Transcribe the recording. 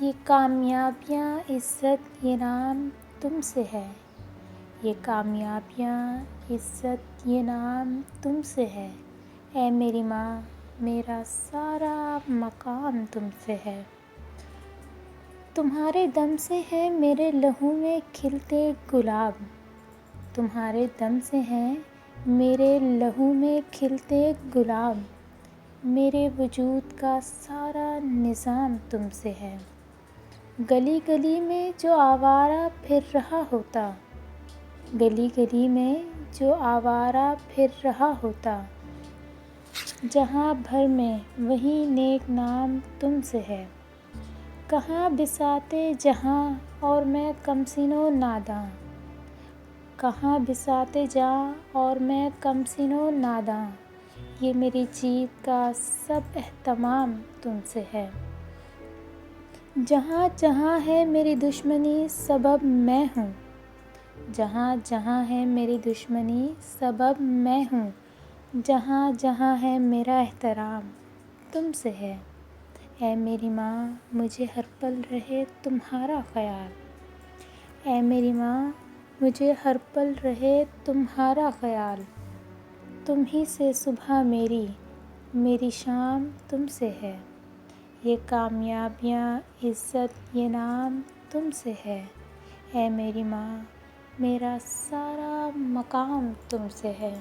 یہ کامیابیاں، عزت، یہ نام تم سے ہے۔ یہ کامیابیاں، عزت، یہ نام تم سے ہے۔ اے میری ماں، میرا سارا مقام تم سے ہے۔ تمہارے دم سے ہے میرے لہو میں کھلتے گلاب، تمہارے دم سے ہیں میرے لہو میں کھلتے گلاب، میرے وجود کا سارا نظام تم سے ہے۔ گلی گلی میں جو آوارہ پھر رہا ہوتا، گلی گلی میں جو آوارہ پھر رہا ہوتا، جہاں بھر میں وہیں نیک نام تم سے ہے۔ کہاں بساطِ جہاں اور میں کم سن و ناداں، کہاں بساطِ جہاں اور میں کم سن و ناداں، یہ میری جیت کا سب اہتمام تم سے ہے۔ جہاں جہاں ہے میری دشمنی سبب میں ہوں، جہاں جہاں ہے میری دشمنی سبب میں ہوں، جہاں جہاں ہے میرا احترام تم سے ہے۔ اے میری ماں، مجھے ہر پل رہے تمہارا خیال، اے میری ماں، مجھے ہر پل رہے تمہارا خیال، تم ہی سے صبح میری، میری شام تم سے ہے۔ یہ کامیابیاں، عزت، یہ نام تم سے ہے۔ اے میری ماں، میرا سارا مقام تم سے ہے۔